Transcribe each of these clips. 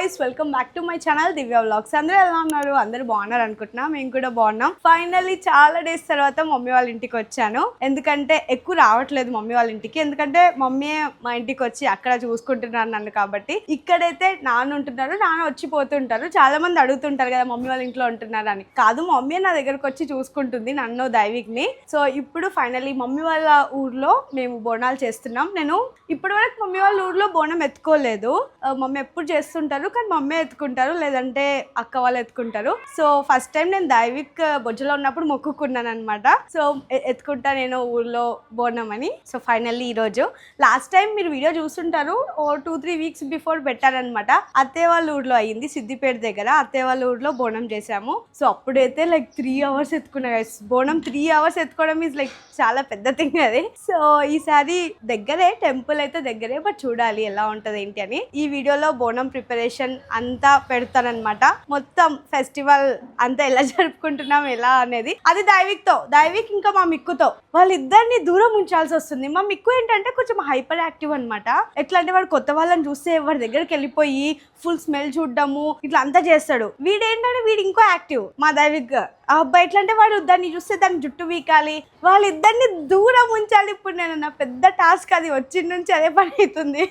Guys, welcome back to my channel Divya vlogs. అందరూ ఎలా ఉన్నారు? అందరూ బాగున్నారు అనుకుంటున్నా. మేము కూడా బాగున్నాం. ఫైనల్లీ చాలా డేస్ తర్వాత మమ్మీ వాళ్ళ ఇంటికి వచ్చాను. ఎందుకంటే ఎక్కువ రావట్లేదు మమ్మీ వాళ్ళ ఇంటికి, ఎందుకంటే మమ్మీ మా ఇంటికి వచ్చి అక్కడ చూసుకుంటున్నారు నన్ను. కాబట్టి ఇక్కడైతే నాన్న ఉంటున్నారు, నాన్న వచ్చి పోతుంటారు. చాలా మంది అడుగుతుంటారు కదా మమ్మీ వాళ్ళ ఇంట్లో ఉంటున్నారు అని. కాదు, మమ్మీ నా దగ్గరకు వచ్చి చూసుకుంటుంది నన్ను, దైవిక్ని. సో ఇప్పుడు ఫైనల్లీ మమ్మీ వాళ్ళ ఊర్లో మేము బోనాలు చేస్తున్నాం. నేను ఇప్పటి వరకు మమ్మీ వాళ్ళ ఊర్లో బోనం ఎత్తుకోలేదు. మమ్మీ ఎప్పుడు చేస్తుంటారు, కానీ మమ్మీ ఎత్తుకుంటారు, లేదంటే అక్క వాళ్ళు ఎత్తుకుంటారు. సో ఫస్ట్ టైం నేను దైవిక్ బొజ్జలో ఉన్నప్పుడు మొక్కుకున్నాను అనమాట. సో ఎత్తుకుంటా నేను ఊర్లో బోనం అని. సో ఫైనల్లీ ఈరోజు లాస్ట్ టైం మీరు వీడియో చూస్తుంటారు, 2-3 వీక్స్ బిఫోర్ పెట్టారనమాట. అత్తయ్య వాళ్ళ ఊర్లో అయ్యింది, సిద్దిపేట దగ్గర. అత్తయ్య వాళ్ళ ఊర్లో బోనం చేసాము. సో అప్పుడైతే లైక్ 3 hours ఎత్తుకున్నా. బోనం 3 hours ఎత్తుకోవడం ఈజ్ లైక్ చాలా పెద్ద థింగ్ అది. సో ఈసారి దగ్గరే, టెంపుల్ అయితే దగ్గరే, బట్ చూడాలి ఎలా ఉంటుంది ఏంటి అని. ఈ వీడియోలో బోనం ప్రిపరేషన్ అంతా పెడతానన్నమాట. మొత్తం ఫెస్టివల్ అంతా ఎలా జరుపుకుంటున్నాం ఎలా అనేది. అది దైవిక్ ఇంకా మా మిక్కుతో వాళ్ళిద్దరిని దూరం ఉంచాల్సి వస్తుంది. మా మిక్కు ఏంటంటే కొంచెం హైపర్ యాక్టివ్ అనమాట. ఎట్లా అంటే వాడు కొత్త వాళ్ళని చూస్తే వాడి దగ్గరికి వెళ్ళిపోయి ఫుల్ స్మెల్ చూడడము ఇట్లా అంతా చేస్తాడు. వీడేంటంటే వీడు ఇంకో యాక్టివ్ మా దైవిక్. అబ్బాయి ఎట్లా అంటే వాడు దాన్ని చూస్తే దాన్ని జుట్టు వీకాలి, వాళ్ళిద్దరిని దూరం ఉంచాలి. ఇప్పుడు నేను నా పెద్ద టాస్క్ అది, వచ్చిన నుంచి అదే పని అవుతుంది.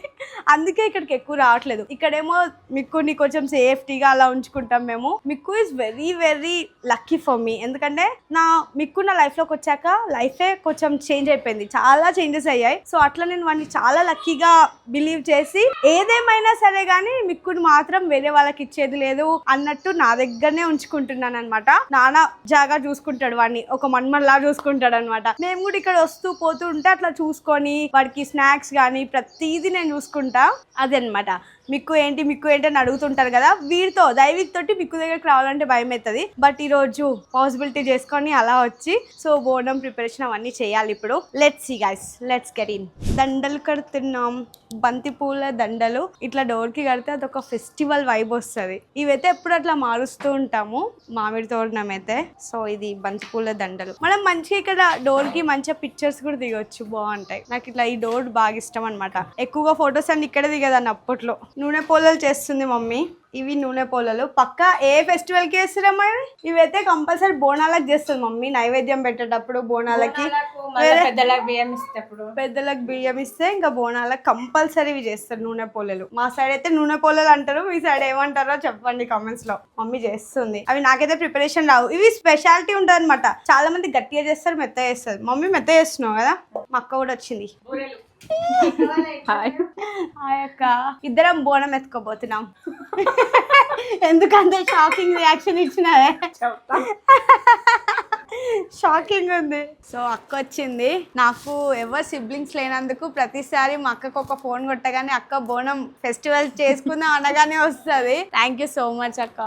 అందుకే ఇక్కడికి ఎక్కువ రావట్లేదు. ఇక్కడేమో మిక్కుని కొంచెం సేఫ్టీగా అలా ఉంచుకుంటాం మేము. Mikku is very very lucky for me. ఎందుకంటే మిక్కు నా లైఫ్లోకి వచ్చాక లైఫే కొంచెం చేంజ్ అయిపోయింది, చాలా చేంజెస్ అయ్యాయి. సో అట్లా నేను వాడిని చాలా లక్కీగా బిలీవ్ చేసి ఏదేమైనా సరే కానీ మిక్కుని మాత్రం వేరే వాళ్ళకి ఇచ్చేది లేదు అన్నట్టు నా దగ్గరనే ఉంచుకుంటున్నాను అనమాట. నాన్న జాగా చూసుకుంటాడు వాడిని, ఒక మన్మల్లా చూసుకుంటాడు అనమాట. మేము కూడా ఇక్కడ వస్తూ పోతూ ఉంటే అట్లా చూసుకొని వాడికి స్నాక్స్ కానీ ప్రతిదీ నేను చూసుకుంటా. అదే అనమాట. మిక్కు ఏంటి అని అడుగుతుంటారు కదా. వీడితో దైవిక్ తోటి మిక్కు దగ్గరికి రావాలంటే భయం అవుతుంది. బట్ ఈరోజు పాసిబిలిటీ చేసుకొని అలా వచ్చి సో బోనం ప్రిపరేషన్ అవన్నీ చేయాలి. ఇప్పుడు let's see guys, let's get in. దండలు కడుతున్నాం, బంతి పూల దండలు. ఇట్లా డోర్కి కడితే అదొక ఫెస్టివల్ వైబ్ వస్తుంది. ఇవైతే ఎప్పుడు అట్లా మారుస్తూ ఉంటాము, మామిడి తోరణం అయితే. సో ఇది బంతి పూల దండలు. మనం మంచిగా ఇక్కడ డోర్కి మంచిగా పిక్చర్స్ కూడా దిగొచ్చు, బాగుంటాయి. నాకు ఇట్లా ఈ డోర్ బాగా ఇష్టం అనమాట. ఎక్కువగా ఫొటోస్ అన్ని ఇక్కడ దిగదాన్ని అప్పట్లో. నూనె పోలలు చేస్తుంది మమ్మీ. ఇవి నూనె పోలలు పక్కా ఏ ఫెస్టివల్కి వేస్తారమ్మా. ఇవైతే కంపల్సరీ బోనాలకు చేస్తుంది మమ్మీ, నైవేద్యం పెట్టేటప్పుడు బోనాలకి. పెద్దలకు బియ్యం ఇస్తే ఇంకా బోనాలకు కంపల్సరీ ఇవి చేస్తారు నూనె పోలలు. మా సైడ్ అయితే నూనె పోలలు అంటారు, మీ సైడ్ ఏమంటారో చెప్పండి కామెంట్స్ లో. మమ్మీ చేస్తుంది అవి, నాకైతే ప్రిపరేషన్ రావు. ఇవి స్పెషాలిటీ ఉంటుంది అనమాట. చాలా మంది గట్టిగా చేస్తారు, మెత్త చేస్తారు. మమ్మీ మెత్త చేస్తున్నావు కదా. మా అక్క కూడా వచ్చింది. హాయ్ అక్క. ఇద్దరం బోనం ఎత్తుకోబోతున్నాం. ఎందుకంటే షాకింగ్ రియాక్షన్ ఇచ్చినారే, షాకింగ్ ఉంది. సో అక్క వచ్చింది. నాకు ఎవరు సిబ్లింగ్స్ లేనందుకు ప్రతిసారి మా అక్కకు ఒక ఫోన్ కొట్టగానే అక్క బోనం ఫెస్టివల్ చేసుకుందాం అనగానే వస్తుంది. థ్యాంక్ యూ సో మచ్ అక్క.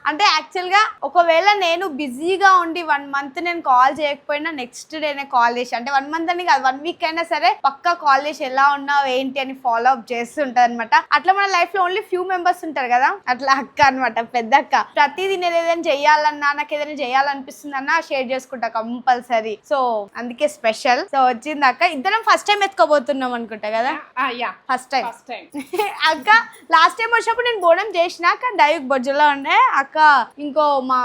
అంటే యాక్చువల్గా ఒకవేళ నేను బిజీగా ఉండి 1 month నేను కాల్ చేయకపోయినా నెక్స్ట్ డేనే కాల్ చేసి, అంటే 1 month అని కాదు, 1 week అయినా సరే పక్కా కాల్ చేసి ఎలా ఉన్నావు ఏంటి అని ఫాలో అప్ చేస్తుంటారు అనమాట. అట్లా మన లైఫ్ లో ఓన్లీ ఫ్యూ మెంబర్స్ ఉంటారు కదా, అట్లా అక్క అనమాట, పెద్ద అక్క. ప్రతిదీ నేను ఏదైనా చెయ్యాలన్నా, నాకు ఏదైనా చేయాలనిపిస్తుంది అన్నా షేర్ చేసుకుంటా కంపల్సరీ. సో అందుకే స్పెషల్. సో వచ్చింది అక్క. ఇద్దరం ఫస్ట్ టైం ఎత్తుకోబోతున్నాం అనుకుంటా కదా. ఫస్ట్ టైం అక్క. లాస్ట్ టైం వచ్చినప్పుడు నేను బోనం చేసినాక డైవిక్ బొజ్జులో ఉండే, అక్క ఇంకో మా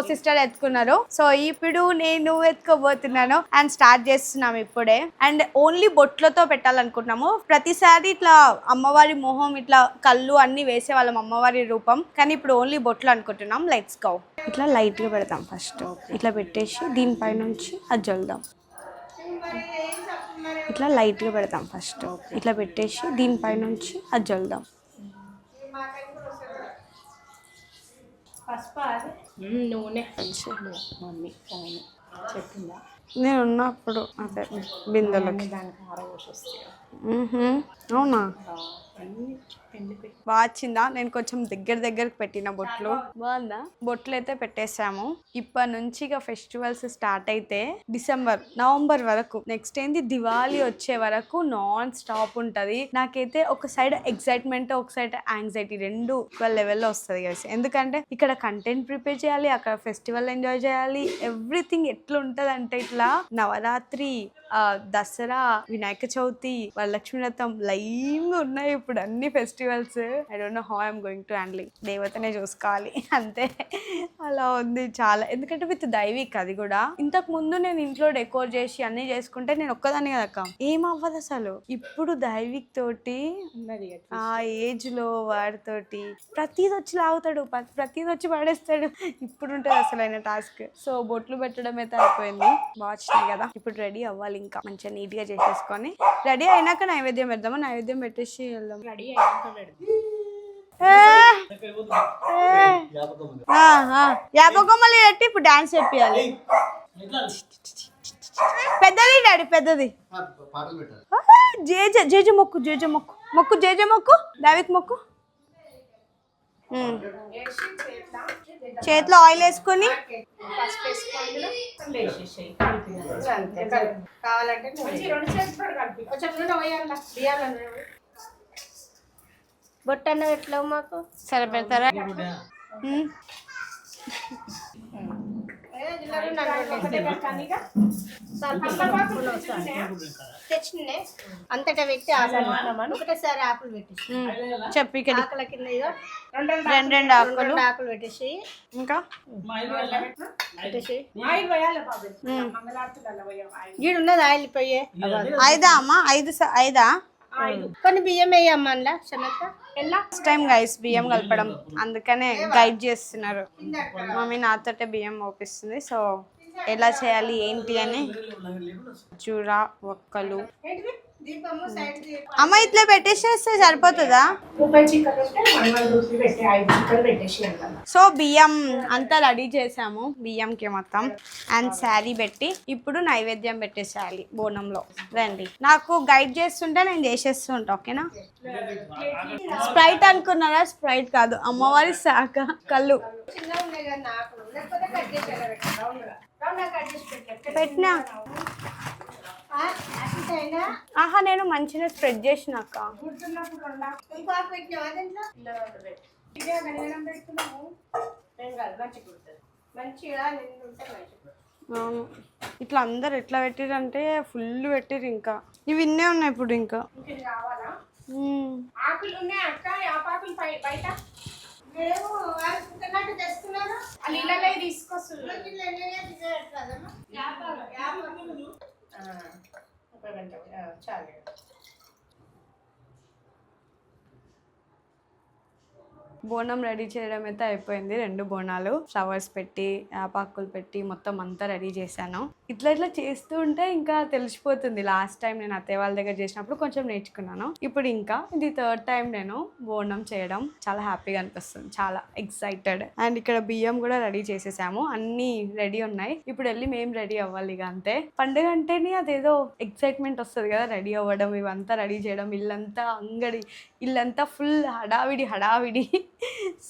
సిస్టర్ ఎత్తుకున్నారు. సో ఇప్పుడు నేను ఎత్తుకోబోతున్నాను అండ్ స్టార్ట్ చేస్తున్నాం ఇప్పుడే. అండ్ ఓన్లీ బొట్లతో పెట్టాలనుకుంటున్నాము. ప్రతిసారి ఇట్లా అమ్మవారి మొహం, ఇట్లా కళ్ళు అన్ని వేసే వాళ్ళం అమ్మవారి రూపం, కానీ ఇప్పుడు ఓన్లీ బొట్లు అనుకుంటున్నాం. Let's go. ఇట్లా లైట్ గా పెడతాం ఫస్ట్. ఇట్లా పెట్టేసి దీనిపై నుంచి అది జల్దాం. ఇట్లా లైట్ గా పెడతాం ఫస్ట్. ఇట్లా పెట్టేసి దీనిపై నుంచి అది జల్దాం. నూనె మమ్మీ చెప్పిందా? నేను ఉన్నప్పుడు అదే బిందెలకి అవునా బాగా వచ్చిందా? నేను కొంచెం దగ్గరికి పెట్టిన బొట్లు. బాగుందా? బొట్లు అయితే పెట్టేసాము. ఇప్పటి నుంచి ఇక ఫెస్టివల్స్ స్టార్ట్ అయితే నవంబర్ వరకు, నెక్స్ట్ ఏంది దివాళీ వచ్చే వరకు నాన్ స్టాప్ ఉంటది. నాకైతే ఒక సైడ్ ఎక్సైట్మెంట్, ఒక సైడ్ యాంగ్జైటీ, రెండు ఈక్వల్ లెవెల్లో వస్తుంది కదా. ఎందుకంటే ఇక్కడ కంటెంట్ ప్రిపేర్ చేయాలి, అక్కడ ఫెస్టివల్ ఎంజాయ్ చేయాలి. ఎవ్రీథింగ్ ఎట్లుంటది అంటే ఇట్లా నవరాత్రి, దసరా, వినాయక చవితి, వరలక్ష్మి వ్రతం లైన్ ఉన్నాయి ఇప్పుడు. ఇప్పుడు అన్ని festivals I don't know how I'm going to handling. దేవతనే చూసుకోవాలి అంతే, అలా ఉంది చాలా. ఎందుకంటే విత్ దైవిక్ అది కూడా. ఇంతకు ముందు నేను ఇంట్లో డెకోర్ చేసి అన్ని చేసుకుంటే నేను ఒక్కదాన్ని కదక్క, ఏం అవ్వదు అసలు. ఇప్పుడు దైవిక్ తోటి ఆ ఏజ్ లో వాడితోటి ప్రతిది వచ్చి లాగుతాడు, ప్రతిది వచ్చి పడేస్తాడు. ఇప్పుడు ఉంటుంది అసలు అయిన టాస్క్. సో బొట్లు పెట్టడం అయితే అయిపోయింది, బాగా వచ్చినాయి కదా. ఇప్పుడు రెడీ అవ్వాలి, ఇంకా మంచిగా నీట్ గా చేసేసుకొని రెడీ అయినాక నైవేద్యం పెడదామా, నైవేద్యం పెట్టేసి వెళ్దాం. రెడీ యాపకొమ్మలు పెట్టి ఇప్పుడు డాన్స్ చెప్పాలి. పెద్దది డాడీ, పెద్దది జేజ జేజ మొక్కు, జేజ మొక్కు, మొక్కు జేజ మొక్కు, దావిక్ మొక్కు. చేతిలో ఆయిల్ వేసుకొని బొట్టన్న ఎట్లా మాకు సరే పెడతారా? తెచ్చిండే అంతటా పెట్టి ఒకటేసారి ఆకులు పెట్టేసి చెప్పి ఆకుల కింద రెండు ఆకులు పెట్టేసి ఇంకా పెట్టేసి గీడు ఉన్నది ఆయిల్ పోయే 5 అమ్మా, 5 కొన్ని బియ్యం వేయమ్మా అందులో శనగ. ఫస్ట్ టైం గైస్ బియ్యం కలపడం, అందుకనే గైడ్ చేస్తున్నారు మమ్మీ. నాతోటే బియ్యం ఓపిస్తుంది. సో ఎలా చేయాలి ఏంటి అని చూరా ఒక్కలు అమ్మ ఇట్లా పెట్టేసేస్తే సరిపోతుందా? సో బియ్యం అంతా రెడీ చేసాము, బియ్యంకి మొత్తం అండ్ శారీ పెట్టి ఇప్పుడు నైవేద్యం పెట్టేసేయాలి బోనంలో. రండి, నాకు గైడ్ చేస్తుంటే నేను చేసేస్తూ ఉంటా, ఓకేనా? స్ప్రైట్ అనుకున్నారా? స్ప్రైట్ కాదు, అమ్మవారి శాఖ కళ్ళు పెట్టినా. ఆహా నేను మంచిగా స్ప్రెడ్ చేసినాక అవును. ఇట్లా అందరు ఎట్లా పెట్టిరంటే ఫుల్ పెట్టిరు. ఇంకా ఇవి ఇన్నే ఉన్నాయి ఇప్పుడు. ఇంకా బోనం రెడీ చేయడం అయితే అయిపోయింది. 2 బోనాలు ఫ్లవర్స్ పెట్టి యాపాకులు పెట్టి మొత్తం అంతా రెడీ చేశాను. ఇట్లా చేస్తూ ఉంటే ఇంకా తెలిసిపోతుంది. లాస్ట్ టైం నేను అత్తయ్య వాళ్ళ దగ్గర చేసినప్పుడు కొంచెం నేర్చుకున్నాను. ఇప్పుడు ఇంకా ఇది 3rd టైం నేను బోనం చేయడం. చాలా హ్యాపీగా అనిపిస్తుంది, చాలా ఎక్సైటెడ్. అండ్ ఇక్కడ బియ్యం కూడా రెడీ చేసేసాము, అన్ని రెడీ ఉన్నాయి. ఇప్పుడు వెళ్ళి మేము రెడీ అవ్వాలి. ఇక అంతే, పండుగ అంటేనే అదేదో ఎక్సైట్మెంట్ వస్తుంది కదా, రెడీ అవ్వడం, ఇవంతా రెడీ చేయడం, ఇల్లంతా అంగడి, ఇల్లంతా ఫుల్ హడావిడి.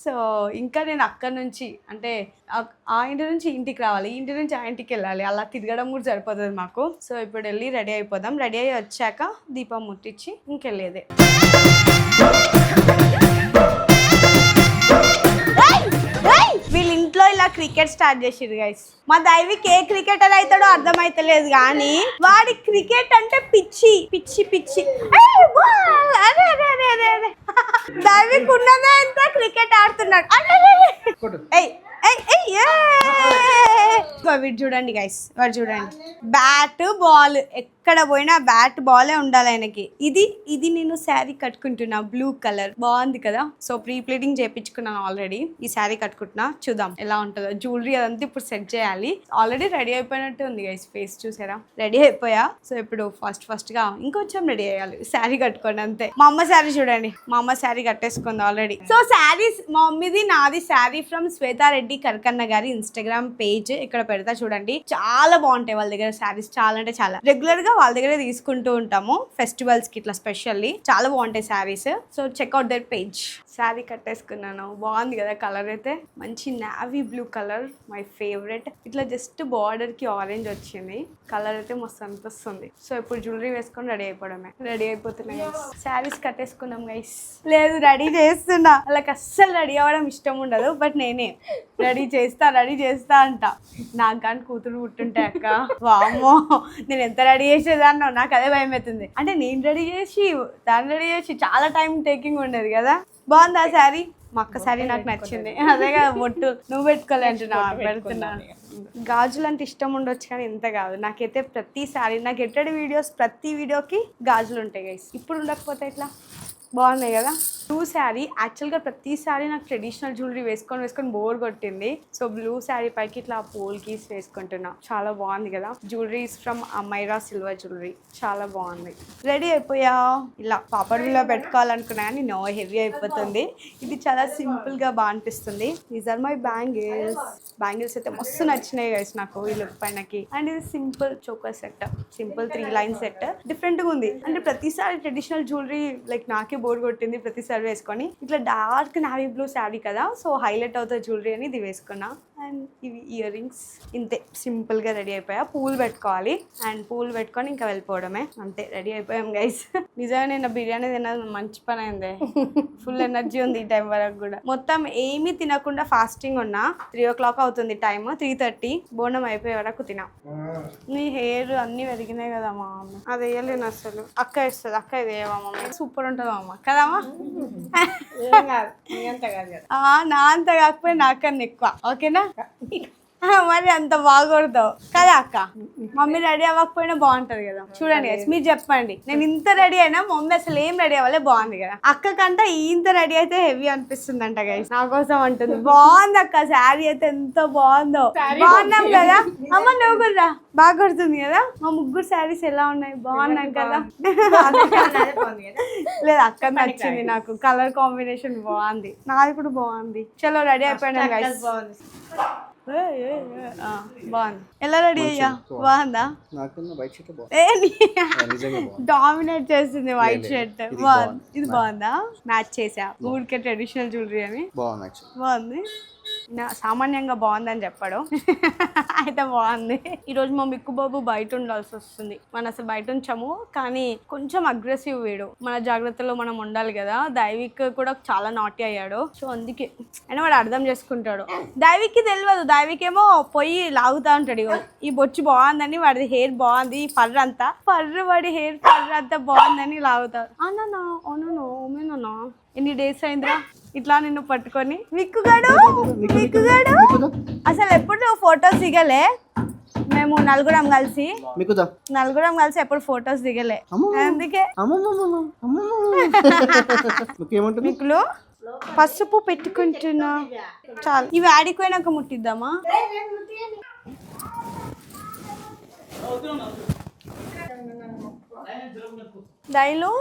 సో ఇంకా నేను అక్కడి నుంచి అంటే ఆ ఇంటి నుంచి ఇంటికి రావాలి, ఇంటి నుంచి ఆ ఇంటికి వెళ్ళాలి, అలా తిరగడం కూడా సరిపోతుంది మాకు. సో ఇప్పుడు వెళ్ళి రెడీ అయిపోదాం. రెడీ అయ్యి వచ్చాక దీపం ముట్టించి ఇంకెళ్ళేదే. వీళ్ళ ఇంట్లో ఇలా క్రికెట్ స్టార్ట్ చేసిరు గైస్. మా దైవిక్ ఏ క్రికెటర్ అవుతాడో అర్థమైతలేదు కానీ వాడి క్రికెట్ అంటే పిచ్చి పిచ్చి పిచ్చి. దైవిక్ ఉన్నదే ఎంత క్రికెట్ ఆడుతున్నాడు. వీడు చూడండి గైస్, వాడు చూడండి, బ్యాట్ బాల్ ఎక్కడ పోయినా బ్యాట్ బాలే ఉండాలి ఆయనకి. ఇది నేను శారీ కట్టుకుంటున్నా, బ్లూ కలర్ బాగుంది కదా. సో ప్రీ ప్లీటింగ్ చేయించుకున్నాను ఆల్రెడీ. ఈ శారీ కట్టుకుంటున్నా, చూద్దాం ఎలా ఉంటుందో. జ్యువెలరీ అదంతా ఇప్పుడు సెట్ చేయాలి. ఆల్రెడీ రెడీ అయిపోయినట్టు ఉంది గైస్, ఫేస్ చూసారా, రెడీ అయిపోయా. సో ఇప్పుడు ఫస్ట్ గా ఇంకొంచెం రెడీ అయ్యాలి, శారీ కట్టుకోండి అంతే. మా అమ్మ శారీ చూడండి, మా అమ్మ శారీ కట్టేసుకుంది ఆల్రెడీ. సో శారీస్ మా మమ్మీది, నాది శారీ ఫ్రమ్ శ్వేతారెడ్డి కర్కన్న గారి ఇన్స్టాగ్రామ్ పేజ్, ఇక్కడ పెడతా చూడండి. చాలా బాగుంటాయి వాళ్ళ దగ్గర శారీస్, చాలా అంటే చాలా. రెగ్యులర్ గా వాళ్ళ దగ్గర తీసుకుంటూ ఉంటాము ఫెస్టివల్స్ కి, ఇట్లా స్పెషల్లీ చాలా బాగుంటాయి saris. So check out their page. Sari కట్టేసుకున్నాను, బాగుంది కదా కలర్ అయితే, మంచి navy blue colour, my favourite. ఇట్లా జస్ట్ బార్డర్ కి ఆరెంజ్ వచ్చింది, కలర్ అయితే మస్తు అనిపిస్తుంది. సో ఇప్పుడు జ్యువెలరీ వేసుకొని రెడీ అయిపోవడమే. రెడీ అయిపోతున్నాయి శారీస్ కట్టేసుకున్నాం గైస్. లేదు రెడీ చేస్తున్నా, వాళ్ళకి అస్సలు రెడీ అవ్వడం ఇష్టం ఉండదు, బట్ నేనే రెడీ చేస్తా అంట. నాకు కానీ కూతురు పుట్టుంటే అక్క వామ్మో నేను ఎంత రెడీ చేసేదాన్ని నాకు అదే భయం అవుతుంది. అంటే నేను రెడీ చేసి దాన్ని రెడీ చేసి చాలా టైం టేకింగ్ ఉండేది కదా. బాగుందా శారీ? మా అక్క శారీ నాకు నచ్చింది. అదే కదా బొట్టు నువ్వు పెట్టుకోలే అంటున్నా, పెడుతున్నాను. గాజులు అంటే ఇష్టం ఉండొచ్చు కానీ ఇంత కాదు. నాకైతే ప్రతి శారీ నాకు ఎట్టడి వీడియోస్ ప్రతి వీడియోకి గాజులు ఉంటాయి గైస్. ఇప్పుడు ఉండకపోతే ఎట్లా? బాగున్నాయి కదా. బ్లూ శారీ యాక్చువల్గా ప్రతి శారీ నాకు ట్రెడిషనల్ జ్యువెలరీ వేసుకొని బోర్ కొట్టింది. సో బ్లూ శారీ పైకి ఇట్లా పోల్ కీస్ వేసుకుంటున్నా. చాలా బాగుంది కదా. Jewellery from Amaira silver jewellery, చాలా బాగుంది. రెడీ అయిపోయా. ఇలా పాపడిలో పెట్టుకోవాలనుకున్నా కానీ నో, హెవీ అయిపోతుంది. ఇది చాలా సింపుల్ గా బాగా అనిపిస్తుంది. దీస్ ఆర్ మై బ్యాంగిల్స్ అయితే మస్తు నచ్చినాయి గైస్ నాకు ఈ లుక్ పైనకి. అండ్ ఇది simple choker set, simple 3 line set, different గా ఉంది. అంటే ప్రతిసారి ట్రెడిషనల్ జ్యువెలరీ లైక్ నాకే బోర్ కొట్టింది ప్రతిసారి వేసుకొని. ఇట్లా డార్క్ నావీ బ్లూ శారీ కదా, సో హైలైట్ అవుతుంది జ్యువెలరీ అని ఇది వేసుకున్నా. అండ్ ఇవి ఇయర్ రింగ్స్. ఇంతే సింపుల్ గా రెడీ అయిపోయా. పూలు పెట్టుకోవాలి అండ్ పూలు పెట్టుకొని ఇంకా వెళ్ళిపోవడమే, అంతే. రెడీ అయిపోయాం గైస్. నిజంగా నేను బిర్యానీ తిన్నది మంచి పని అయింది. ఫుల్ ఎనర్జీ ఉంది ఈ టైం వరకు కూడా. మొత్తం ఏమీ తినకుండా ఫాస్టింగ్ ఉన్నా. 3 o'clock అవుతుంది టైం, 3:30. బోనం అయిపోయే వరకు తినా. నీ హెయిర్ అన్ని పెరిగినాయి కదా మా అమ్మ, అది వేయలేను అసలు. అక్క వేస్తుంది, అక్క ఇది వేయవా మమ్మీ? సూపర్ ఉంటుంది అమ్మ కదమ్మా. నా అంత కాకపోయి నాకన్నా ఎక్కువ, ఓకేనా? మరి అంత బాగొడతావు కదా అక్క. మమ్మీ రెడీ అవ్వకపోయినా బాగుంటది కదా. చూడండి గైస్, మీరు చెప్పండి. నేను ఇంత రెడీ అయినా మమ్మీ అసలు ఏం రెడీ అవ్వలే, బాగుంది కదా. అక్క కంటే ఇంత రెడీ అయితే హెవీ అనిపిస్తుంది అంట గైస్. నా కోసం అంటుంది. బాగుంది అక్క శారీ అయితే, ఎంత బాగుందో. బాగున్నాం కదా అమ్మ, నువ్వు కూడా బాగా కొడుతుంది కదా. మా ముగ్గురు శారీస్ ఎలా ఉన్నాయి? బాగున్నాం కదా. లేదు అక్క నచ్చింది నాకు, కలర్ కాంబినేషన్ బాగుంది. నాది కూడా బాగుంది. చలో రెడీ అయిపోయినా గైస్. బాగుంది. ఎలా రెడీ అయ్యా? బాగుందా? డామినేట్ చేస్తుంది వైట్ షర్ట్. బాగుంది. ఇది బాగుందా? మ్యాచ్ చేసా ఊరికే ట్రెడిషనల్ జ్యువెలరీ అని. బాగుంది. సామాన్యంగా బాగుందని చెప్పడం అయితే బాగుంది. ఈరోజు మా మిక్కు బాబు బయట ఉండాల్సి వస్తుంది. మనం అసలు బయట ఉంచాము కానీ కొంచెం అగ్రెసివ్ వీడు. మన జాగ్రత్తలో మనం ఉండాలి కదా. దైవిక్ కూడా చాలా నాటి అయ్యాడు, సో అందుకే అయినా వాడు అర్థం చేసుకుంటాడు. దైవిక్కి తెలియదు. దైవిక్ ఏమో పొయ్యి లాగుతా ఉంటాడు. ఈ బొచ్చు బాగుందని, వాడి హెయిర్ బాగుంది, వాడి హెయిర్ ఫర్ అంతా బాగుందని లాగుతాడు. అవునా ఎన్ని డేస్ అయిందిరా ఇట్లా నిన్ను పట్టుకొని. మిక్కుగాడు అసలు ఎప్పుడు ఫొటోస్ దిగలే. మేము నలుగురం కలిసి ఎప్పుడు ఫొటోస్ దిగలే, అందుకే. మిక్కులు పసుపు పెట్టుకుంటున్నా. చాలు, ఇవి ఆడిపోయినాక ముట్టిద్దామా? దైలు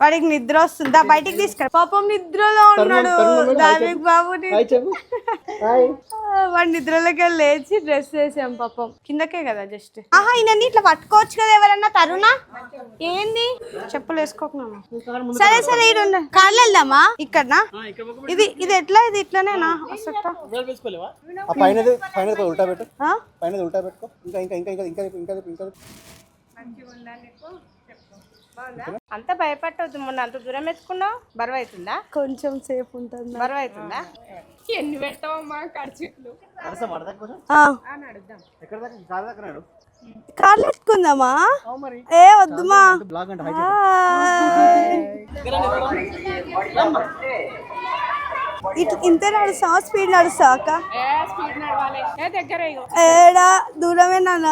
వాడికి నిద్ర వస్తుందా? బయటికి తీసుకురా. పాపం నిద్రలో ఉన్నాడు దావిక్ బాబు. వాడి నిద్రలోకి లేచి డ్రెస్ వేసాం పాపం. కిందకే కదా జస్ట్. ఈయనని ఇట్లా పట్టుకోవచ్చు కదా ఎవరన్నా. తరుణ ఏంది చెప్పులు వేసుకోకున్నాను. సరే ఈడు కార్లో వెళ్దామా? ఇక్కడనా? ఇది ఎట్లా? ఇది ఇట్లానేనా? అంత భయపడవద్దు. మొన్న అంత దూరం ఎత్తుకున్నావు, బరువు అవుతుందా? కొంచెం సేపు ఉంటుంది. బరువు అవుతుందా? ఎన్ని పెట్టావమ్మా ఖర్చులు? కార్లు ఎత్తుకుందామా? ఏ వద్దుమా. ఇంత నడుస్తావా? స్పీడ్ నడుస్తావా అక్క? ఏడా దూరమే నాన్న.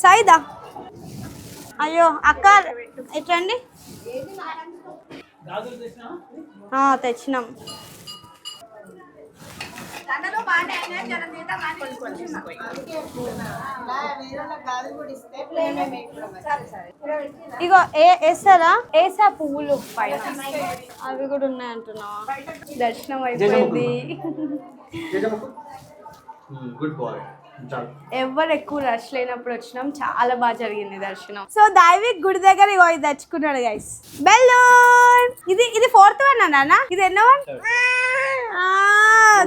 సాయిదా? అయ్యో అక్క ఎట్లండి? తెచ్చినాం. ఇగో వేస్తారా వేసా పువ్వులు పైన అవి కూడా ఉన్నాయి అంటున్నావా దర్శనం అయిపోయింది గుడ్ బాయ్ ఎవరు ఎక్కువ రష్ లేనప్పుడు వచ్చినాం చాలా బాగా జరిగింది దర్శనం సో దైవిక్ గుడి దగ్గర ఇగో ఇది తెచ్చుకున్నాడు గైస్ బెలూన్ ఇది 4th వన్ నాన్న ఇది ఎన్నో వన్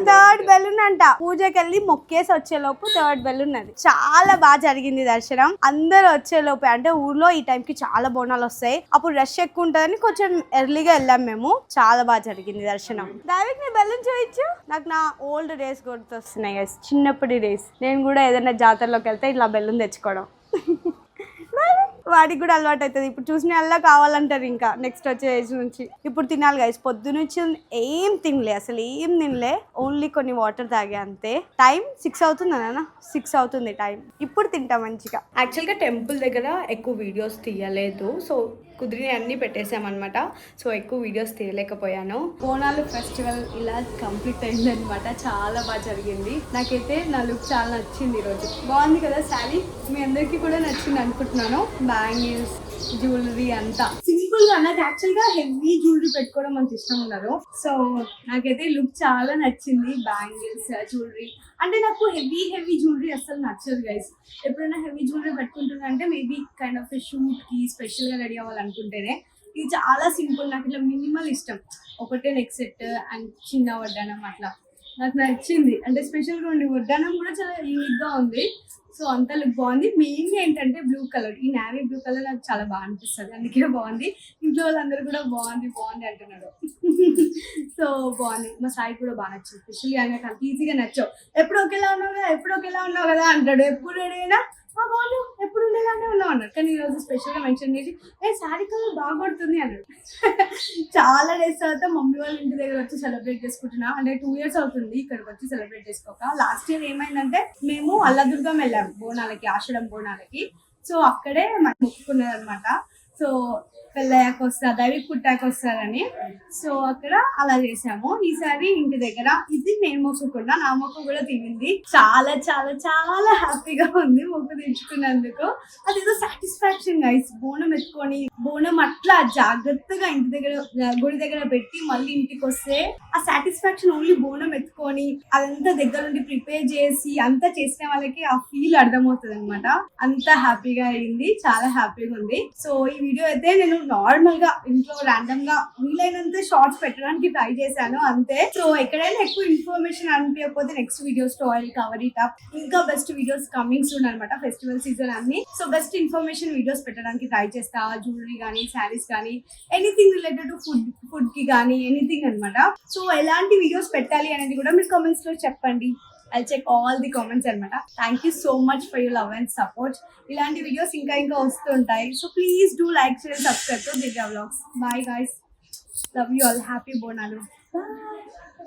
3rd బెలూన్ అంట పూజకి వెళ్ళి మొక్కేసి వచ్చేలోపు 3rd బెలూన్ అది చాలా బాగా జరిగింది దర్శనం అందరు వచ్చేలోపు అంటే ఊర్లో ఈ టైం కి చాలా బోనాలు వస్తాయి అప్పుడు రష్ ఎక్కువ ఉంటుందని కొంచెం ఎర్లీగా వెళ్ళాం మేము చాలా బాగా జరిగింది దర్శనం దైవిక్ నీ బెలూన్ చూపించు నాకు నా ఓల్డ్ డేస్ గుర్తొస్తున్నాయి గైస్ చిన్నప్పటి డేస్ నేను కూడా ఏదైనా జాతరలోకి వెళ్తే ఇట్లా బెలూన్ తెచ్చుకోవడం వాడికి కూడా అలవాటు అవుతుంది ఇప్పుడు చూసిన అలా కావాలంటారు ఇంకా నెక్స్ట్ వచ్చే ఏజ్ నుంచి ఇప్పుడు తినాలి గైస్ పొద్దు నుంచి ఏం తినలే అసలు ఏం తినలే ఓన్లీ కొన్ని వాటర్ తాగే అంతే టైం 6 అవుతుంది నాన్న 6 అవుతుంది టైం ఇప్పుడు తింటా మంచిగా యాక్చువల్గా టెంపుల్ దగ్గర ఎక్కువ వీడియోస్ తీయలేదు సో కుదిరి అన్నీ పెట్టేసామన్నమాట సో ఎక్కువ వీడియోస్ తీయలేకపోయాను బోనాలు ఫెస్టివల్ ఇలా కంప్లీట్ అయిందనమాట చాలా బాగా జరిగింది నాకైతే నా లుక్ చాలా నచ్చింది ఈరోజు బాగుంది కదా శారీ మీ అందరికీ కూడా నచ్చింది అనుకుంటున్నాను బ్యాంగిల్స్ జ్యువెలరీ అంతా సింపుల్ గా నాకు యాక్చువల్ గా హెవీ జ్యువెలరీ పెట్టుకోవడం అంత ఇష్టం ఉండదు సో నాకైతే లుక్ చాలా నచ్చింది బ్యాంగిల్స్ జ్యువెలరీ అంటే నాకు హెవీ జ్యువెలరీ అసలు నచ్చదు గైస్ ఎప్పుడైనా హెవీ జ్యువెలరీ పెట్టుకుంటున్నా అంటే మేబీ కైండ్ ఆఫ్ షూట్ కి స్పెషల్ గా రెడీ అవ్వాలనుకుంటేనే ఇది చాలా సింపుల్ నాకు ఇట్లా మినిమల్ ఇష్టం ఒకటే నెక్ సెట్ అండ్ చిన్న వడ్డానం అట్లా నాకు నచ్చింది అంటే స్పెషల్గా ఉండి వడ్డానం కూడా చాలా యూనిక్ గా ఉంది సో అంతా లుక్ బాగుంది మెయిన్గా ఏంటంటే బ్లూ కలర్ ఈ నావీ బ్లూ కలర్ నాకు చాలా బాగా అనిపిస్తుంది అందుకే బాగుంది ఇంట్లో వాళ్ళందరూ కూడా బాగుంది అంటున్నారు సో బాగుంది మా సాయి కూడా బాగా నచ్చింది స్పెషల్లీ ఆయన అంత ఈజీగా నచ్చావు ఎప్పుడు ఒకేలా ఉన్నావు కదా అంటాడు ఎప్పుడు ఏదైనా బాగున్నావు ఎప్పుడు ఉండేలానే ఉన్నావు అన్నాడు కానీ ఈరోజు స్పెషల్గా మెన్షన్ చేసి శారీ కలర్ బాగా కొడుతుంది అన్నాడు చాలా డేస్ తర్వాత మమ్మీ వాళ్ళ ఇంటి దగ్గర వచ్చి సెలబ్రేట్ చేసుకుంటున్నా అంటే 2 years అవుతుంది ఇక్కడికి వచ్చి సెలబ్రేట్ చేసుకోక లాస్ట్ ఇయర్ ఏమైందంటే మేము అల్లదుర్గం వెళ్ళాము బోనాలకి ఆషాఢం బోనాలకి సో అక్కడే మొక్కుకున్నారు అనమాట సో పెళ్ళయ్యాక వస్తా దైవిక్ పుట్టాక వస్తారని సో అక్కడ అలా చేసాము ఈసారి ఇంటి దగ్గర ఇది నేను మొక్కుకున్నా నా మొక్కు కూడా తినింది చాలా చాలా చాలా హ్యాపీగా ఉంది మొక్కు తెచ్చుకున్నందుకు అదేదో సాటిస్ఫాక్షన్ గైస్ బోనం ఎత్తుకొని బోనం అట్లా జాగ్రత్తగా ఇంటి దగ్గర గుడి దగ్గర పెట్టి మళ్ళీ ఇంటికి వస్తే ఆ సాటిస్ఫాక్షన్ ఓన్లీ బోనం ఎత్తుకొని అదంతా దగ్గర నుండి ప్రిపేర్ చేసి అంతా చేసిన వాళ్ళకి ఆ ఫీల్ అర్థమవుతుంది అనమాట అంత హ్యాపీగా అయింది చాలా హ్యాపీగా ఉంది సో ఈ వీడియో అయితే నేను నార్మల్ గా ఇంట్లో ర్యాండమ్ గా వీలైనంత షార్ట్స్ పెట్టడానికి ట్రై చేశాను అంతే సో ఎక్కడైనా ఎక్కువ ఇన్ఫర్మేషన్ అనిపించకపోతే నెక్స్ట్ వీడియోస్ తో ఆయిల్ కవర్ ఇట్ అప్ ఇంకా బెస్ట్ వీడియోస్ కమింగ్ సూన్ అనమాట ఫెస్టివల్ సీజన్ అన్ని సో బెస్ట్ ఇన్ఫర్మేషన్ వీడియోస్ పెట్టడానికి ట్రై చేస్తా జ్యువెలరీ కానీ శారీస్ కానీ ఎనీథింగ్ రిలేటెడ్ టు ఫుడ్ కి కానీ ఎనీథింగ్ అనమాట సో ఎలాంటి వీడియోస్ పెట్టాలి అనేది కూడా మీరు కామెంట్స్ లో చెప్పండి I'll check all the comments అనమాట thank you so much for your love and support ఇలాంటి వీడియోస్ ఇంకా వస్తుంటాయి so please do like share subscribe to Divya vlogs bye guys love you all happy Bonalu bye